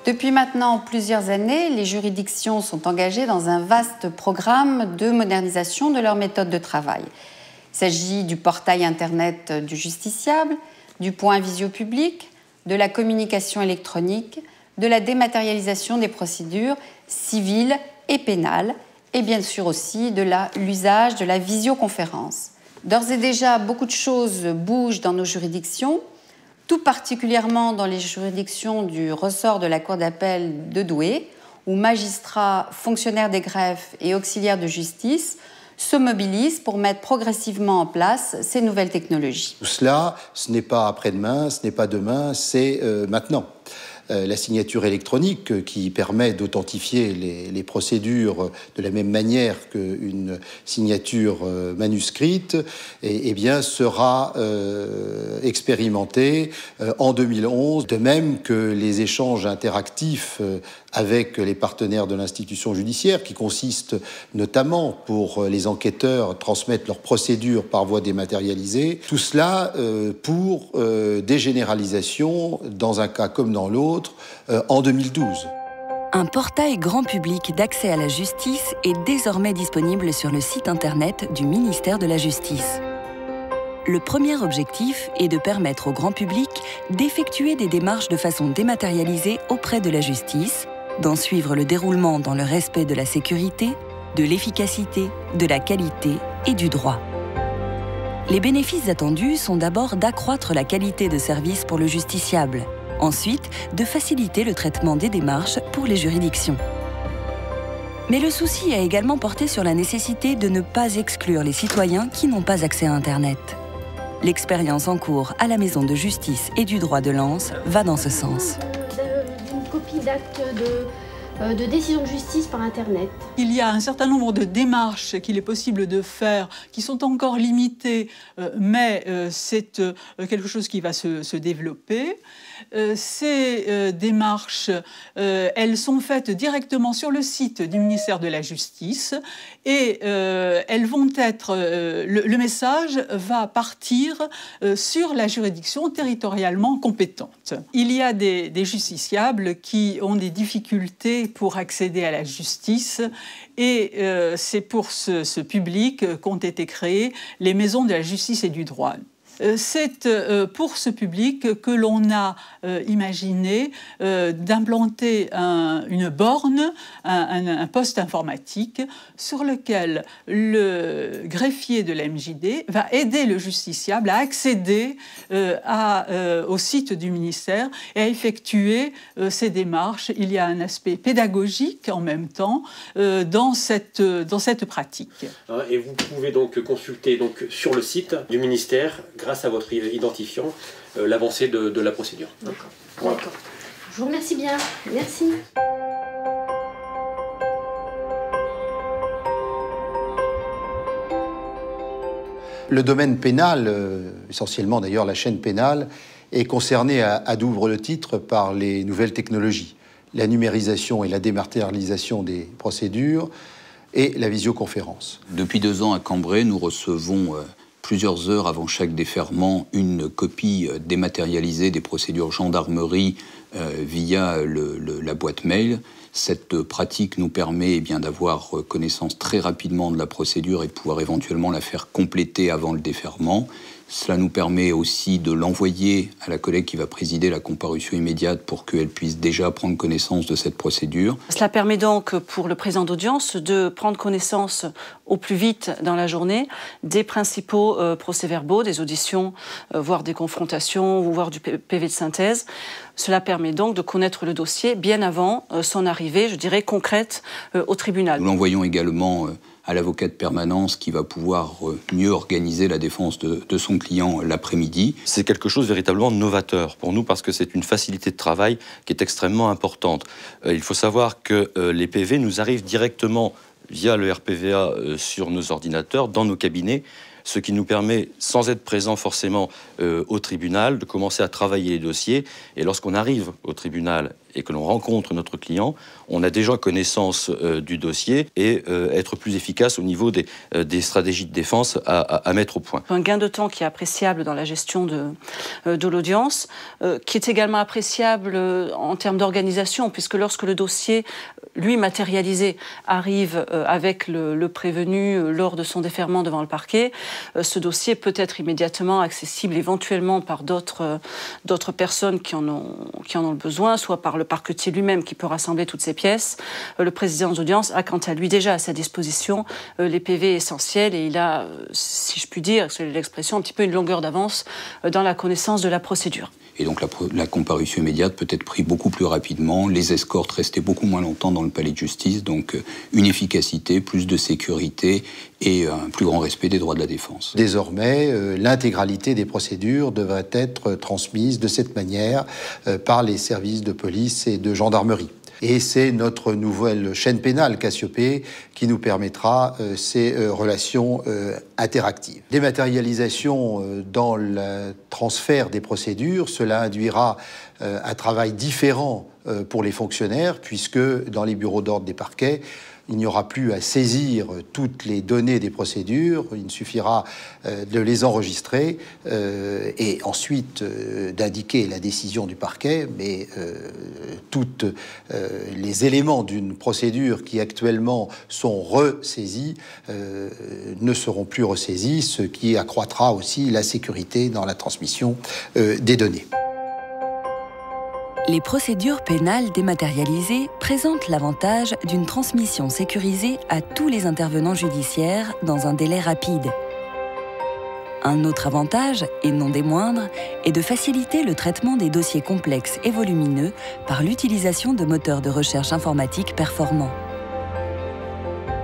Depuis maintenant plusieurs années, les juridictions sont engagées dans un vaste programme de modernisation de leur méthode de travail. Il s'agit du portail Internet du justiciable, du point visio-public, de la communication électronique, de la dématérialisation des procédures civiles et pénales, et bien sûr aussi de l'usage de la visioconférence. D'ores et déjà, beaucoup de choses bougent dans nos juridictions, tout particulièrement dans les juridictions du ressort de la Cour d'appel de Douai, où magistrats, fonctionnaires des greffes et auxiliaires de justice se mobilisent pour mettre progressivement en place ces nouvelles technologies. Tout cela, ce n'est pas après-demain, ce n'est pas demain, c'est maintenant. La signature électronique qui permet d'authentifier les procédures de la même manière qu'une signature manuscrite eh bien, sera expérimentée en 2011, de même que les échanges interactifs avec les partenaires de l'institution judiciaire, qui consistent notamment pour les enquêteurs transmettre leurs procédures par voie dématérialisée. Tout cela pour des généralisations, dans un cas comme dans l'autre, en 2012. Un portail grand public d'accès à la justice est désormais disponible sur le site internet du ministère de la Justice. Le premier objectif est de permettre au grand public d'effectuer des démarches de façon dématérialisée auprès de la justice, d'en suivre le déroulement dans le respect de la sécurité, de l'efficacité, de la qualité et du droit. Les bénéfices attendus sont d'abord d'accroître la qualité de service pour le justiciable, ensuite de faciliter le traitement des démarches pour les juridictions. Mais le souci a également porté sur la nécessité de ne pas exclure les citoyens qui n'ont pas accès à Internet. L'expérience en cours à la Maison de justice et du droit de Lens va dans ce sens. Une copie d'acte de décision de justice par Internet. Il y a un certain nombre de démarches qu'il est possible de faire qui sont encore limitées, mais c'est quelque chose qui va se développer. Ces démarches, elles sont faites directement sur le site du ministère de la Justice et elles vont être, le message va partir sur la juridiction territorialement compétente. Il y a des justiciables qui ont des difficultés pour accéder à la justice et c'est pour ce public qu'ont été créées les maisons de la justice et du droit. C'est pour ce public que l'on a imaginé d'implanter une borne, un poste informatique sur lequel le greffier de la MJD va aider le justiciable à accéder au site du ministère et à effectuer ces démarches. Il y a un aspect pédagogique en même temps dans cette pratique. Et vous pouvez donc consulter sur le site du ministère, grâce à votre identifiant, l'avancée de la procédure. D'accord. Voilà. D'accord. Je vous remercie bien. Merci. Le domaine pénal, essentiellement d'ailleurs la chaîne pénale, est concerné à double titre par les nouvelles technologies. La numérisation et la dématérialisation des procédures et la visioconférence. Depuis 2 ans à Cambrai, nous recevons plusieurs heures avant chaque déferrement une copie dématérialisée des procédures gendarmerie via la boîte mail. Cette pratique nous permet d'avoir connaissance très rapidement de la procédure et de pouvoir éventuellement la faire compléter avant le déferrement. Cela nous permet aussi de l'envoyer à la collègue qui va présider la comparution immédiate pour qu'elle puisse déjà prendre connaissance de cette procédure. Cela permet donc pour le président d'audience de prendre connaissance au plus vite dans la journée des principaux procès-verbaux, des auditions, voire des confrontations ou voire du PV de synthèse. Cela permet donc de connaître le dossier bien avant son arrivée, je dirais, concrète au tribunal. Nous l'envoyons également à l'avocat de permanence qui va pouvoir mieux organiser la défense de son client l'après-midi. C'est quelque chose de véritablement novateur pour nous parce que c'est une facilité de travail qui est extrêmement importante. Il faut savoir que les PV nous arrivent directement via le RPVA sur nos ordinateurs, dans nos cabinets, ce qui nous permet, sans être présent forcément au tribunal, de commencer à travailler les dossiers. Et lorsqu'on arrive au tribunal et que l'on rencontre notre client, on a déjà connaissance du dossier et être plus efficace au niveau des stratégies de défense à mettre au point. Un gain de temps qui est appréciable dans la gestion de l'audience, qui est également appréciable en termes d'organisation, puisque lorsque le dossier, lui matérialisé, arrive avec le prévenu lors de son déferment devant le parquet, ce dossier peut être immédiatement accessible éventuellement par d'autres personnes qui en ont le besoin, soit par le parquetier lui-même qui peut rassembler toutes ces pièces. Le président d'audience a quant à lui déjà à sa disposition les PV essentiels et il a, si je puis dire, c'est l'expression, un petit peu une longueur d'avance dans la connaissance de la procédure. Et donc la comparution immédiate peut être prise beaucoup plus rapidement, les escortes restaient beaucoup moins longtemps dans le palais de justice, donc une efficacité, plus de sécurité et un plus grand respect des droits de la défense. Désormais, l'intégralité des procédures devrait être transmise de cette manière par les services de police et de gendarmerie. Et c'est notre nouvelle chaîne pénale Cassiopée qui nous permettra ces relations interactives. Dématérialisation dans le transfert des procédures, cela induira un travail différent pour les fonctionnaires, puisque dans les bureaux d'ordre des parquets, il n'y aura plus à saisir toutes les données des procédures, il suffira de les enregistrer et ensuite d'indiquer la décision du parquet, mais tous les éléments d'une procédure qui actuellement sont ressaisis ne seront plus ressaisis, ce qui accroîtra aussi la sécurité dans la transmission des données. Les procédures pénales dématérialisées présentent l'avantage d'une transmission sécurisée à tous les intervenants judiciaires dans un délai rapide. Un autre avantage, et non des moindres, est de faciliter le traitement des dossiers complexes et volumineux par l'utilisation de moteurs de recherche informatique performants.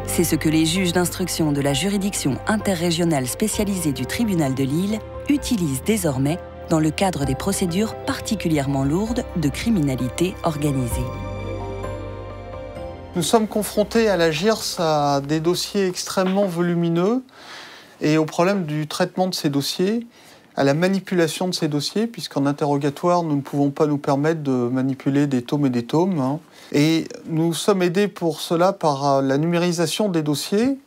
C'est ce que les juges d'instruction de la juridiction interrégionale spécialisée du tribunal de Lille utilisent désormais dans le cadre des procédures particulièrement lourdes de criminalité organisée. Nous sommes confrontés à la GIRS à des dossiers extrêmement volumineux et au problème du traitement de ces dossiers, à la manipulation de ces dossiers, puisqu'en interrogatoire, nous ne pouvons pas nous permettre de manipuler des tomes et des tomes. Et nous sommes aidés pour cela par la numérisation des dossiers,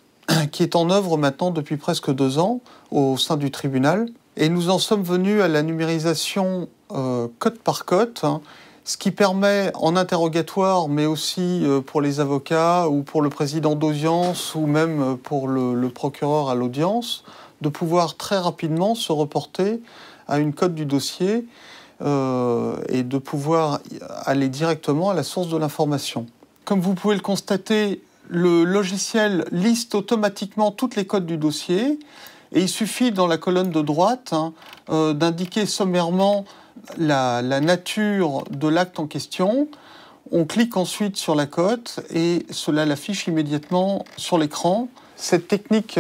qui est en œuvre maintenant depuis presque 2 ans au sein du tribunal. Et nous en sommes venus à la numérisation code par code, ce qui permet en interrogatoire, mais aussi pour les avocats ou pour le président d'audience ou même pour le procureur à l'audience, de pouvoir très rapidement se reporter à une cote du dossier et de pouvoir aller directement à la source de l'information. Comme vous pouvez le constater, le logiciel liste automatiquement toutes les cotes du dossier. Et il suffit, dans la colonne de droite, d'indiquer sommairement la nature de l'acte en question. On clique ensuite sur la cote et cela l'affiche immédiatement sur l'écran. Cette technique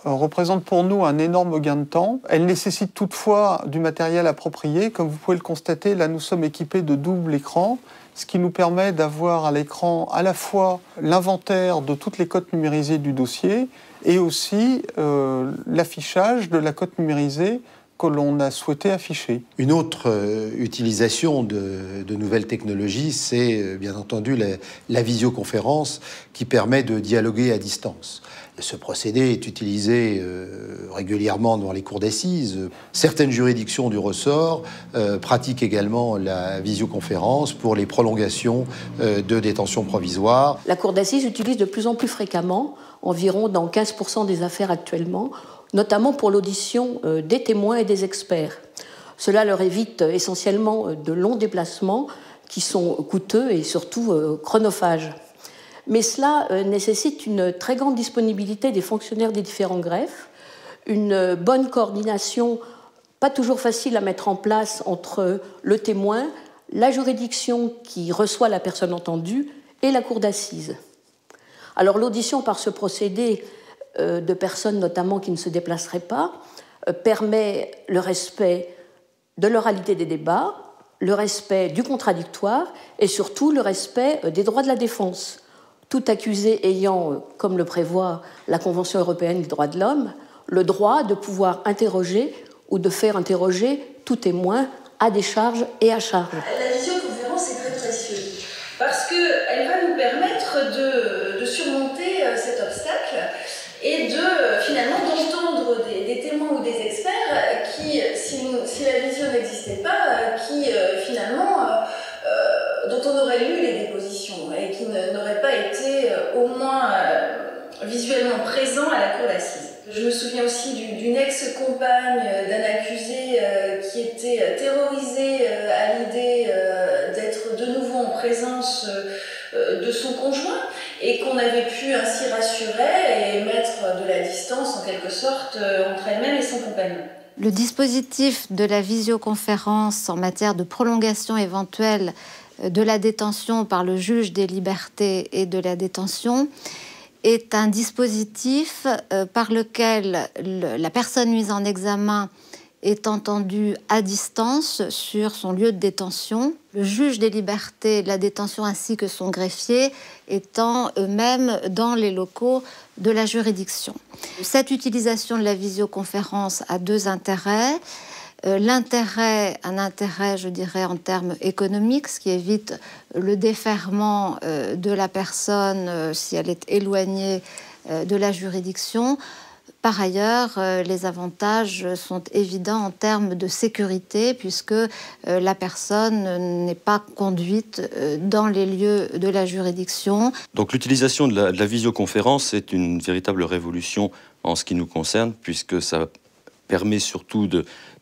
représente pour nous un énorme gain de temps. Elle nécessite toutefois du matériel approprié. Comme vous pouvez le constater, là nous sommes équipés de double écran, ce qui nous permet d'avoir à l'écran à la fois l'inventaire de toutes les cotes numérisées du dossier et aussi l'affichage de la cote numérisée que l'on a souhaité afficher. Une autre utilisation de nouvelles technologies, c'est bien entendu la visioconférence qui permet de dialoguer à distance. Ce procédé est utilisé régulièrement dans les cours d'assises. Certaines juridictions du ressort pratiquent également la visioconférence pour les prolongations de détention provisoire. La cour d'assises utilise de plus en plus fréquemment, environ dans 15% des affaires actuellement, notamment pour l'audition des témoins et des experts. Cela leur évite essentiellement de longs déplacements qui sont coûteux et surtout chronophages. Mais cela nécessite une très grande disponibilité des fonctionnaires des différents greffes, une bonne coordination, pas toujours facile à mettre en place entre le témoin, la juridiction qui reçoit la personne entendue et la cour d'assises. Alors l'audition par ce procédé de personnes notamment qui ne se déplaceraient pas permet le respect de l'oralité des débats, le respect du contradictoire et surtout le respect des droits de la défense. Tout accusé ayant, comme le prévoit la Convention européenne des droits de l'homme, le droit de pouvoir interroger ou de faire interroger tout témoin à décharge et à charge. La visioconférence est très précieuse parce qu'elle va nous permettre de surmonter cet obstacle et de finalement d'entendre des témoins ou des experts qui, si la visio n'existait pas, dont on aurait lu les dépositions et qui n'auraient pas été au moins visuellement présents à la cour d'assises. Je me souviens aussi d'une ex-compagne d'un accusé qui était terrorisée à l'idée d'être de nouveau en présence de son conjoint et qu'on avait pu ainsi rassurer et mettre de la distance en quelque sorte entre elle-même et son compagnon. Le dispositif de la visioconférence en matière de prolongation éventuelle de la détention par le juge des libertés et de la détention est un dispositif par lequel la personne mise en examen est entendue à distance sur son lieu de détention, le juge des libertés et de la détention ainsi que son greffier étant eux-mêmes dans les locaux de la juridiction. Cette utilisation de la visioconférence a deux intérêts. Un intérêt, je dirais, en termes économiques, ce qui évite le déferrement de la personne si elle est éloignée de la juridiction. Par ailleurs, les avantages sont évidents en termes de sécurité puisque la personne n'est pas conduite dans les lieux de la juridiction. Donc l'utilisation de la visioconférence est une véritable révolution en ce qui nous concerne puisque ça permet surtout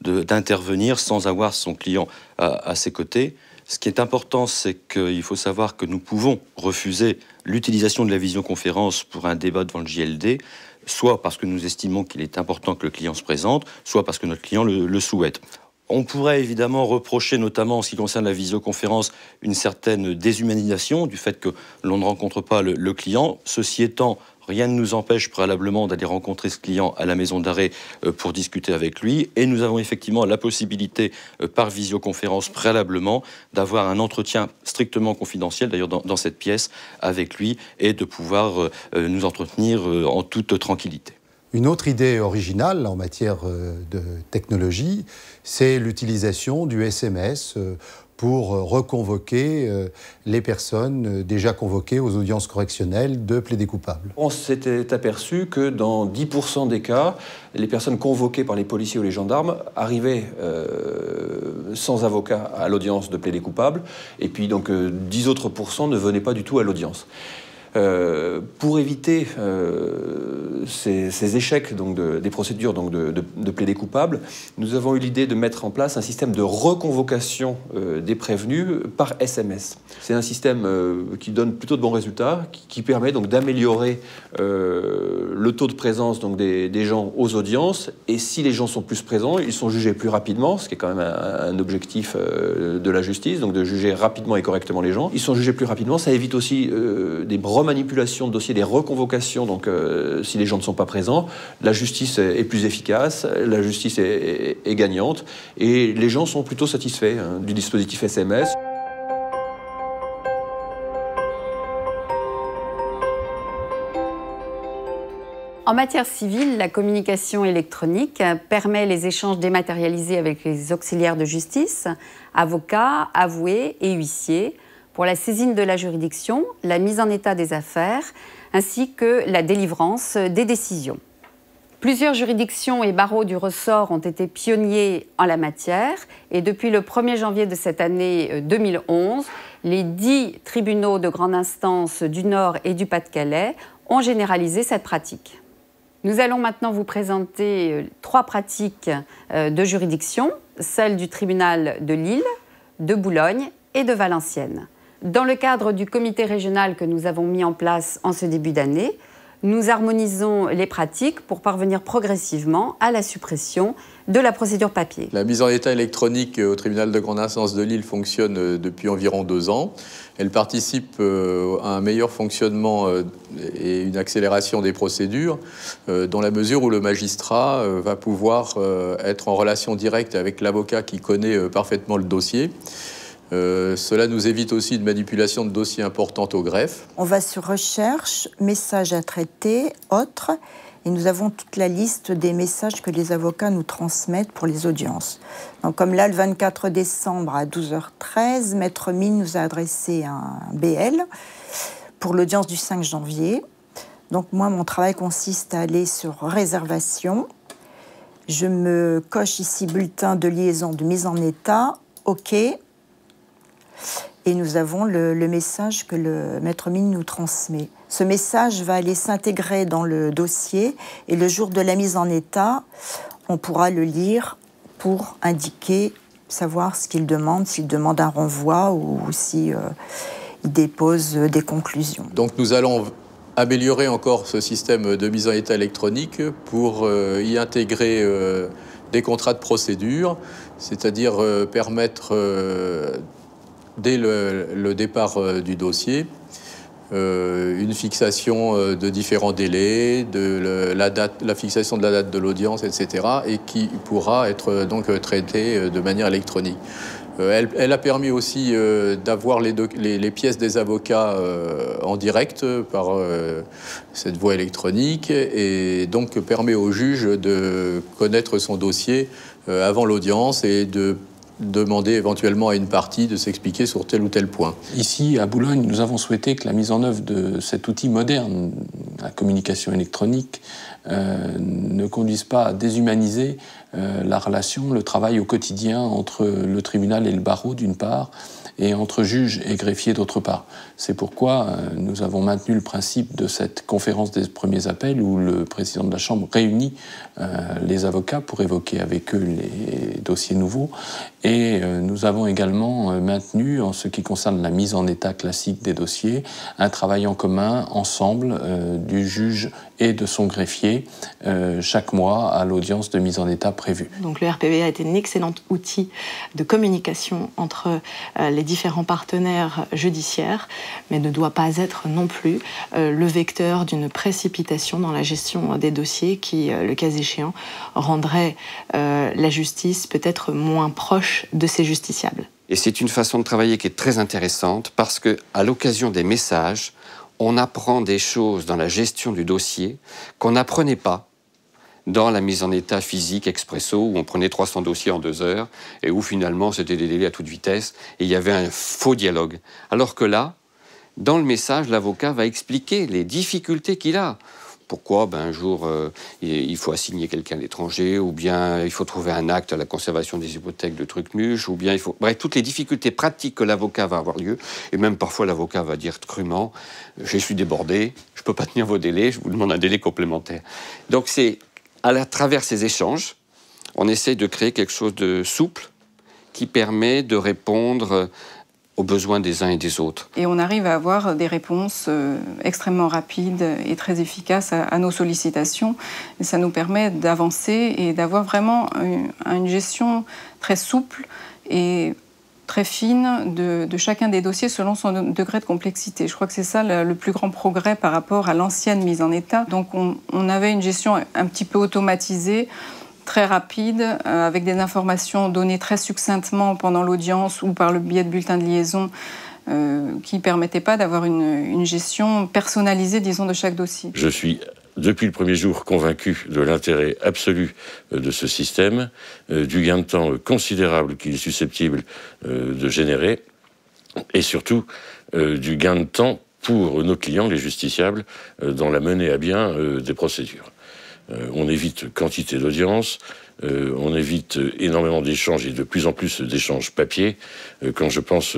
d'intervenir sans avoir son client à ses côtés. Ce qui est important, c'est qu'il faut savoir que nous pouvons refuser l'utilisation de la visioconférence pour un débat devant le JLD, soit parce que nous estimons qu'il est important que le client se présente, soit parce que notre client le souhaite. On pourrait évidemment reprocher, notamment en ce qui concerne la visioconférence, une certaine déshumanisation du fait que l'on ne rencontre pas le client. Ceci étant, rien ne nous empêche préalablement d'aller rencontrer ce client à la maison d'arrêt pour discuter avec lui. Et nous avons effectivement la possibilité, par visioconférence préalablement, d'avoir un entretien strictement confidentiel, d'ailleurs dans cette pièce, avec lui, et de pouvoir nous entretenir en toute tranquillité. Une autre idée originale en matière de technologie, c'est l'utilisation du SMS pour reconvoquer les personnes déjà convoquées aux audiences correctionnelles de plaider coupable. On s'était aperçu que dans 10% des cas, les personnes convoquées par les policiers ou les gendarmes arrivaient sans avocat à l'audience de plaider coupable, et puis donc 10 autres % ne venaient pas du tout à l'audience. Pour éviter ces échecs donc des procédures donc de plaider coupable, nous avons eu l'idée de mettre en place un système de reconvocation des prévenus par SMS. C'est un système qui donne plutôt de bons résultats, qui permet donc d'améliorer le taux de présence donc des gens aux audiences. Et si les gens sont plus présents, ils sont jugés plus rapidement, ce qui est quand même un objectif de la justice, donc de juger rapidement et correctement les gens. Ils sont jugés plus rapidement, ça évite aussi des manipulation de dossiers, des reconvocations, donc si les gens ne sont pas présents, la justice est plus efficace, la justice est gagnante, et les gens sont plutôt satisfaits du dispositif SMS. En matière civile, la communication électronique permet les échanges dématérialisés avec les auxiliaires de justice, avocats, avoués et huissiers, pour la saisine de la juridiction, la mise en état des affaires, ainsi que la délivrance des décisions. Plusieurs juridictions et barreaux du ressort ont été pionniers en la matière, et depuis le 1er janvier de cette année 2011, les 10 tribunaux de grande instance du Nord et du Pas-de-Calais ont généralisé cette pratique. Nous allons maintenant vous présenter 3 pratiques de juridiction, celles du tribunal de Lille, de Boulogne et de Valenciennes. Dans le cadre du comité régional que nous avons mis en place en ce début d'année, nous harmonisons les pratiques pour parvenir progressivement à la suppression de la procédure papier. La mise en état électronique au tribunal de grande instance de Lille fonctionne depuis environ 2 ans. Elle participe à un meilleur fonctionnement et une accélération des procédures, dans la mesure où le magistrat va pouvoir être en relation directe avec l'avocat qui connaît parfaitement le dossier. Cela nous évite aussi une manipulation de dossiers importantes au greffe. On va sur recherche, messages à traiter, autres, et nous avons toute la liste des messages que les avocats nous transmettent pour les audiences. Donc, comme là, le 24 décembre à 12h13, Maître Mine nous a adressé un BL pour l'audience du 5 janvier. Donc moi, mon travail consiste à aller sur réservation. Je me coche ici bulletin de liaison de mise en état, OK. Et nous avons le message que le Maître Mine nous transmet. Ce message va aller s'intégrer dans le dossier et le jour de la mise en état, on pourra le lire pour indiquer, savoir ce qu'il demande, s'il demande un renvoi ou s'il dépose des conclusions. Donc nous allons améliorer encore ce système de mise en état électronique pour y intégrer des contrats de procédure, c'est-à-dire permettre, dès le départ du dossier, une fixation de différents délais, la fixation de la date de l'audience, etc., et qui pourra être donc traitée de manière électronique. Elle a permis aussi d'avoir les pièces des avocats en direct par cette voie électronique et donc permet au juge de connaître son dossier avant l'audience et de demander éventuellement à une partie de s'expliquer sur tel ou tel point. Ici, à Boulogne, nous avons souhaité que la mise en œuvre de cet outil moderne, la communication électronique, ne conduise pas à déshumaniser la relation, le travail au quotidien entre le tribunal et le barreau d'une part, et entre juges et greffiers d'autre part. C'est pourquoi nous avons maintenu le principe de cette conférence des premiers appels où le président de la Chambre réunit les avocats pour évoquer avec eux les dossiers nouveaux. Et nous avons également maintenu, en ce qui concerne la mise en état classique des dossiers, un travail en commun, ensemble, du juge et de son greffier, chaque mois à l'audience de mise en état prévue. Donc le RPV a été un excellent outil de communication entre les différents partenaires judiciaires, mais ne doit pas être non plus le vecteur d'une précipitation dans la gestion des dossiers qui, le cas échéant, rendrait la justice peut-être moins proche de ses justiciables. Et c'est une façon de travailler qui est très intéressante parce qu'à l'occasion des messages, on apprend des choses dans la gestion du dossier qu'on n'apprenait pas dans la mise en état physique expresso, où on prenait 300 dossiers en 2 heures, et où finalement c'était des délais à toute vitesse, et il y avait un faux dialogue. Alors que là, dans le message, l'avocat va expliquer les difficultés qu'il a. Pourquoi un jour, il faut assigner quelqu'un à l'étranger, ou bien il faut trouver un acte à la conservation des hypothèques de Trucmuche, ou bien il faut... Bref, toutes les difficultés pratiques que l'avocat va avoir lieu, et même parfois l'avocat va dire crûment « je suis débordé, je ne peux pas tenir vos délais, je vous demande un délai complémentaire ». Donc c'est à travers ces échanges, on essaie de créer quelque chose de souple qui permet de répondre aux besoins des uns et des autres. Et on arrive à avoir des réponses extrêmement rapides et très efficaces à nos sollicitations. Et ça nous permet d'avancer et d'avoir vraiment une gestion très souple et très fine de chacun des dossiers selon son degré de complexité. Je crois que c'est ça le plus grand progrès par rapport à l'ancienne mise en état. Donc on avait une gestion un petit peu automatisée, très rapide, avec des informations données très succinctement pendant l'audience ou par le biais de bulletins de liaison qui ne permettaient pas d'avoir une gestion personnalisée, disons, de chaque dossier. Je suis depuis le premier jour convaincu de l'intérêt absolu de ce système, du gain de temps considérable qu'il est susceptible de générer, et surtout du gain de temps pour nos clients, les justiciables, dans la menée à bien des procédures. On évite quantité d'audience, on évite énormément d'échanges et de plus en plus d'échanges papier. Quand je pense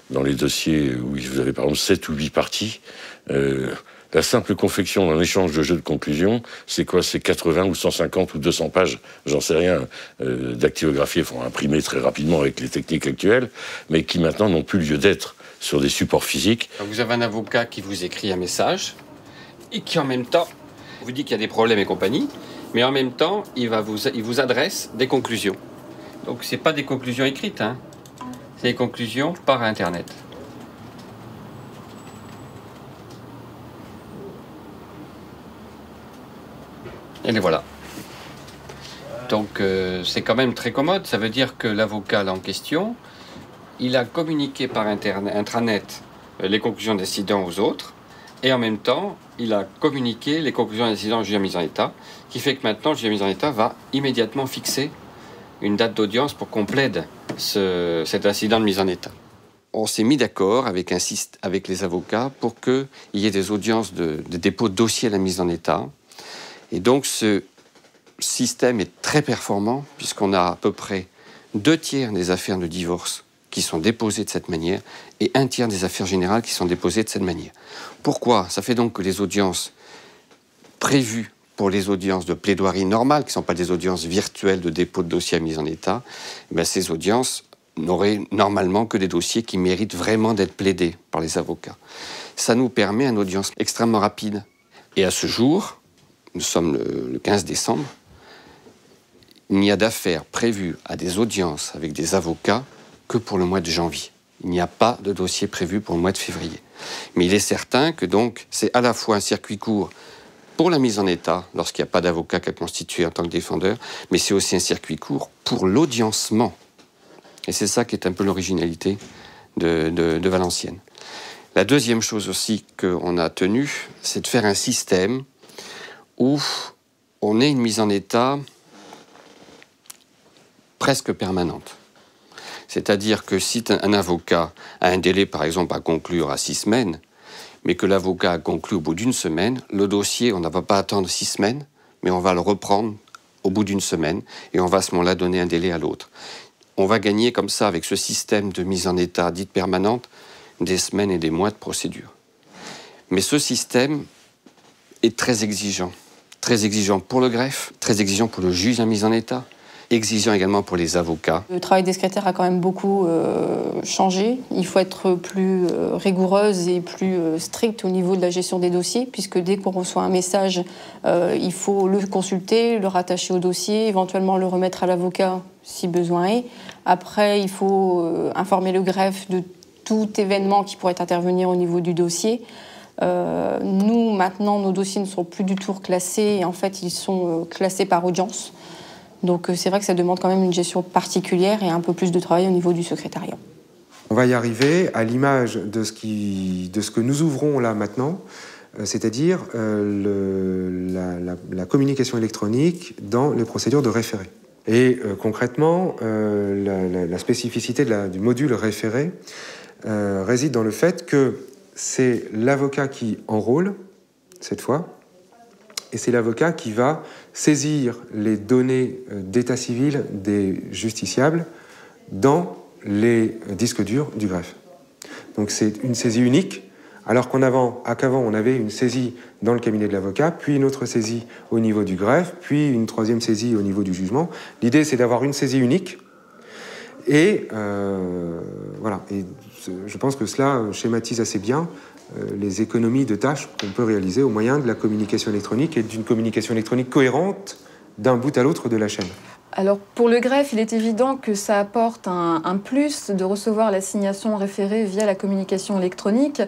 dans les dossiers où vous avez par exemple 7 ou 8 parties, la simple confection d'un échange de jeux de conclusion, c'est quoi? C'est 80 ou 150 ou 200 pages, j'en sais rien, d'activographie, il faut imprimer très rapidement avec les techniques actuelles, mais qui maintenant n'ont plus lieu d'être sur des supports physiques. Vous avez un avocat qui vous écrit un message et qui en même temps vous dit qu'il y a des problèmes et compagnie, mais en même temps, il vous adresse des conclusions. Donc c'est pas des conclusions écrites, hein. C'est des conclusions par Internet. Et les voilà. Donc c'est quand même très commode. Ça veut dire que l'avocat en question, il a communiqué par intranet les conclusions d'incident aux autres, Et en même temps, il a communiqué les conclusions d'incident au juge de mise en état, qui fait que maintenant, le juge de mise en état va immédiatement fixer une date d'audience pour qu'on plaide cet incident de mise en état. On s'est mis d'accord avec les avocats pour qu'il y ait des audiences de dépôt de dossier à la mise en état. Et donc, ce système est très performant, puisqu'on a à peu près 2/3 des affaires de divorce qui sont déposées de cette manière et 1/3 des affaires générales qui sont déposées de cette manière. Pourquoi? Ça fait donc que les audiences prévues pour les audiences de plaidoirie normales, qui ne sont pas des audiences virtuelles de dépôt de dossier à mise en état, ces audiences n'auraient normalement que des dossiers qui méritent vraiment d'être plaidés par les avocats. Ça nous permet une audience extrêmement rapide. Et à ce jour, nous sommes le 15 décembre, il n'y a d'affaires prévues à des audiences avec des avocats que pour le mois de janvier. Il n'y a pas de dossier prévu pour le mois de février. Mais il est certain que donc c'est à la fois un circuit court pour la mise en état, lorsqu'il n'y a pas d'avocat qu'à constituer en tant que défendeur, mais c'est aussi un circuit court pour l'audiencement. Et c'est ça qui est un peu l'originalité de Valenciennes. La deuxième chose aussi qu'on a tenu, c'est de faire un système où on ait une mise en état presque permanente. C'est-à-dire que si un avocat a un délai, par exemple, à conclure à 6 semaines, mais que l'avocat a conclu au bout d'1 semaine, le dossier, on ne va pas attendre 6 semaines, mais on va le reprendre au bout d'1 semaine, et on va à ce moment-là donner un délai à l'autre. On va gagner comme ça, avec ce système de mise en état dite permanente, des semaines et des mois de procédure. Mais ce système est très exigeant pour le greffe, très exigeant pour le juge en mise en état, exigeant également pour les avocats. Le travail des secrétaires a quand même beaucoup changé. Il faut être plus rigoureuse et plus stricte au niveau de la gestion des dossiers, puisque dès qu'on reçoit un message, il faut le consulter, le rattacher au dossier, éventuellement le remettre à l'avocat si besoin est. Après, il faut informer le greffe de tout événement qui pourrait intervenir au niveau du dossier. Nous, maintenant, nos dossiers ne sont plus du tout classés. Et en fait, ils sont classés par audience. Donc c'est vrai que ça demande quand même une gestion particulière et un peu plus de travail au niveau du secrétariat. On va y arriver à l'image de ce que nous ouvrons là maintenant, c'est-à-dire la communication électronique dans les procédures de référé. Et concrètement, la spécificité du module référé réside dans le fait que c'est l'avocat qui enrôle, cette fois, et c'est l'avocat qui va saisir les données d'état civil des justiciables dans les disques durs du greffe. Donc c'est une saisie unique, alors qu'avant on avait une saisie dans le cabinet de l'avocat, puis une autre saisie au niveau du greffe, puis une troisième saisie au niveau du jugement. L'idée, c'est d'avoir une saisie unique. Et voilà. Et je pense que cela schématise assez bien les économies de tâches qu'on peut réaliser au moyen de la communication électronique et d'une communication électronique cohérente d'un bout à l'autre de la chaîne. Alors pour le greffe, il est évident que ça apporte un plus de recevoir l'assignation référée via la communication électronique,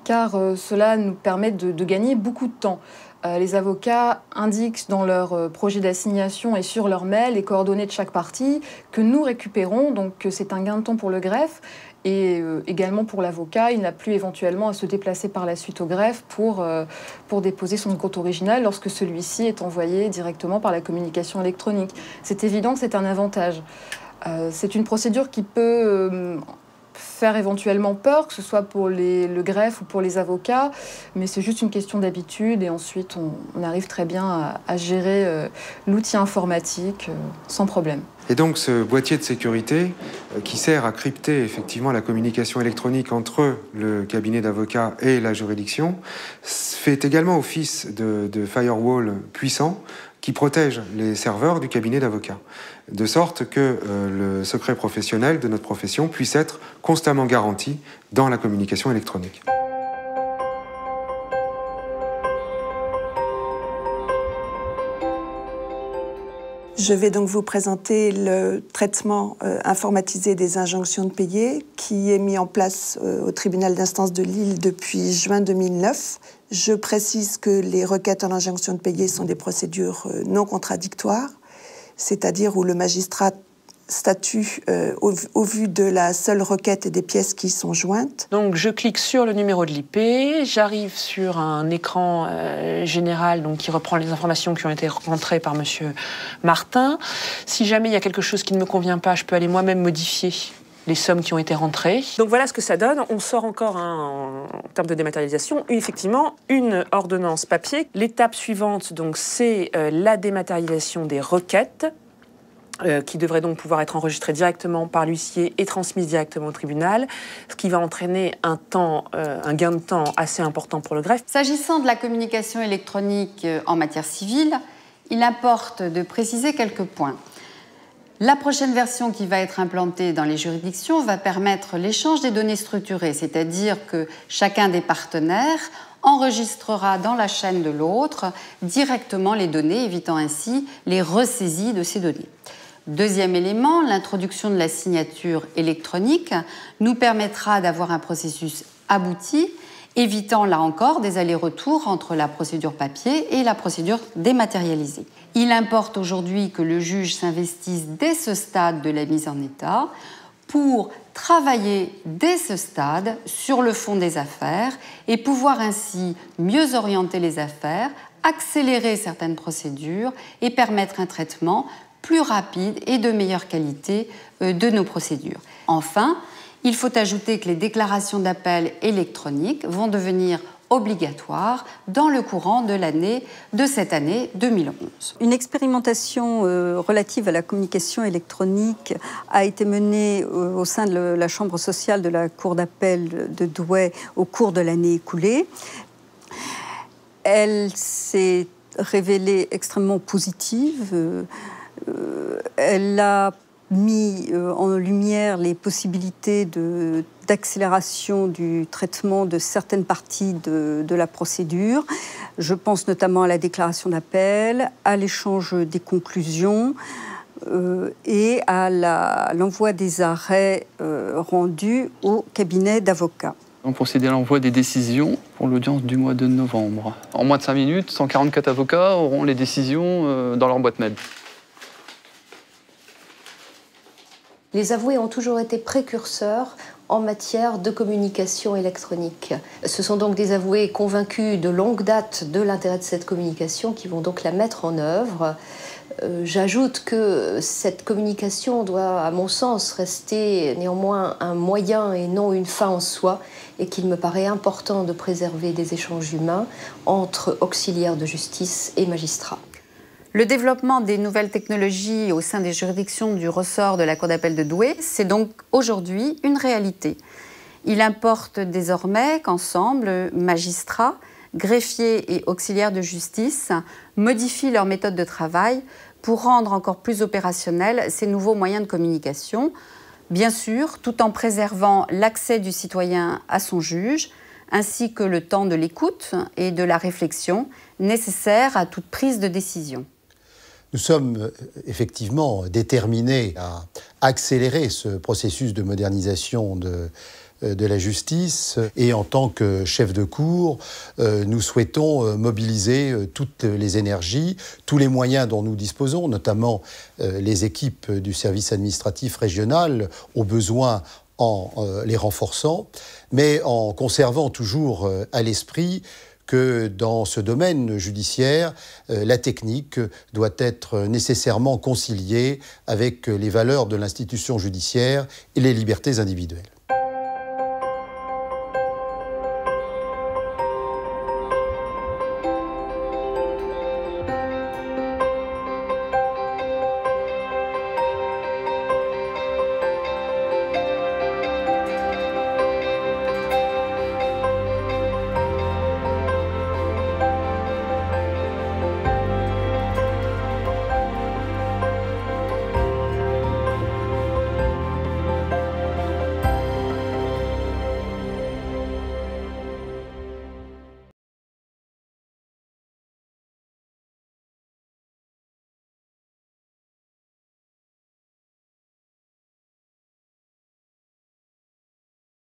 car cela nous permet de gagner beaucoup de temps. Les avocats indiquent dans leur projet d'assignation et sur leur mail les coordonnées de chaque partie que nous récupérons, donc c'est un gain de temps pour le greffe. Et également pour l'avocat, il n'a plus éventuellement à se déplacer par la suite au greffe pour déposer son compte original lorsque celui-ci est envoyé directement par la communication électronique. C'est évident que c'est un avantage. C'est une procédure qui peut faire éventuellement peur, que ce soit pour le greffe ou pour les avocats, mais c'est juste une question d'habitude et ensuite on arrive très bien à gérer l'outil informatique sans problème. Et donc ce boîtier de sécurité qui sert à crypter effectivement la communication électronique entre le cabinet d'avocats et la juridiction fait également office de firewall puissant qui protège les serveurs du cabinet d'avocats, de sorte que le secret professionnel de notre profession puisse être constamment garanti dans la communication électronique. Je vais donc vous présenter le traitement informatisé des injonctions de payer qui est mis en place au tribunal d'instance de Lille depuis juin 2009. Je précise que les requêtes en injonction de payer sont des procédures non contradictoires, c'est-à-dire où le magistrat statut au vu de la seule requête et des pièces qui y sont jointes. Donc je clique sur le numéro de l'IP, j'arrive sur un écran général donc, qui reprend les informations qui ont été rentrées par Monsieur Martin. Si jamais il y a quelque chose qui ne me convient pas, je peux aller moi-même modifier les sommes qui ont été rentrées. Donc voilà ce que ça donne. On sort encore en termes de dématérialisation, effectivement, une ordonnance papier. L'étape suivante, donc, c'est la dématérialisation des requêtes, qui devraient donc pouvoir être enregistrées directement par l'huissier et transmises directement au tribunal, ce qui va entraîner un gain de temps assez important pour le greffe. S'agissant de la communication électronique en matière civile, il importe de préciser quelques points. La prochaine version qui va être implantée dans les juridictions va permettre l'échange des données structurées, c'est-à-dire que chacun des partenaires enregistrera dans la chaîne de l'autre directement les données, évitant ainsi les ressaisies de ces données. Deuxième élément, l'introduction de la signature électronique nous permettra d'avoir un processus abouti, évitant là encore des allers-retours entre la procédure papier et la procédure dématérialisée. Il importe aujourd'hui que le juge s'investisse dès ce stade de la mise en état pour travailler dès ce stade sur le fond des affaires et pouvoir ainsi mieux orienter les affaires, accélérer certaines procédures et permettre un traitement plus rapide et de meilleure qualité de nos procédures. Enfin, il faut ajouter que les déclarations d'appel électroniques vont devenir obligatoires dans le courant de cette année 2011. Une expérimentation relative à la communication électronique a été menée au sein de la chambre sociale de la Cour d'appel de Douai au cours de l'année écoulée. Elle s'est révélée extrêmement positive. Elle a mis en lumière les possibilités d'accélération du traitement de certaines parties de la procédure. Je pense notamment à la déclaration d'appel, à l'échange des conclusions et à l'envoi des arrêts rendus au cabinet d'avocats. On procédait à l'envoi des décisions pour l'audience du mois de novembre. En moins de 5 minutes, 144 avocats auront les décisions dans leur boîte mail. Les avoués ont toujours été précurseurs en matière de communication électronique. Ce sont donc des avoués convaincus de longue date de l'intérêt de cette communication qui vont donc la mettre en œuvre. J'ajoute que cette communication doit, à mon sens, rester néanmoins un moyen et non une fin en soi, et qu'il me paraît important de préserver des échanges humains entre auxiliaires de justice et magistrats. Le développement des nouvelles technologies au sein des juridictions du ressort de la Cour d'appel de Douai, c'est donc aujourd'hui une réalité. Il importe désormais qu'ensemble, magistrats, greffiers et auxiliaires de justice modifient leur méthode de travail pour rendre encore plus opérationnels ces nouveaux moyens de communication, bien sûr, tout en préservant l'accès du citoyen à son juge, ainsi que le temps de l'écoute et de la réflexion nécessaire à toute prise de décision. Nous sommes effectivement déterminés à accélérer ce processus de modernisation de la justice et en tant que chef de cour, nous souhaitons mobiliser toutes les énergies, tous les moyens dont nous disposons, notamment les équipes du service administratif régional, au besoin en les renforçant, mais en conservant toujours à l'esprit que dans ce domaine judiciaire, la technique doit être nécessairement conciliée avec les valeurs de l'institution judiciaire et les libertés individuelles.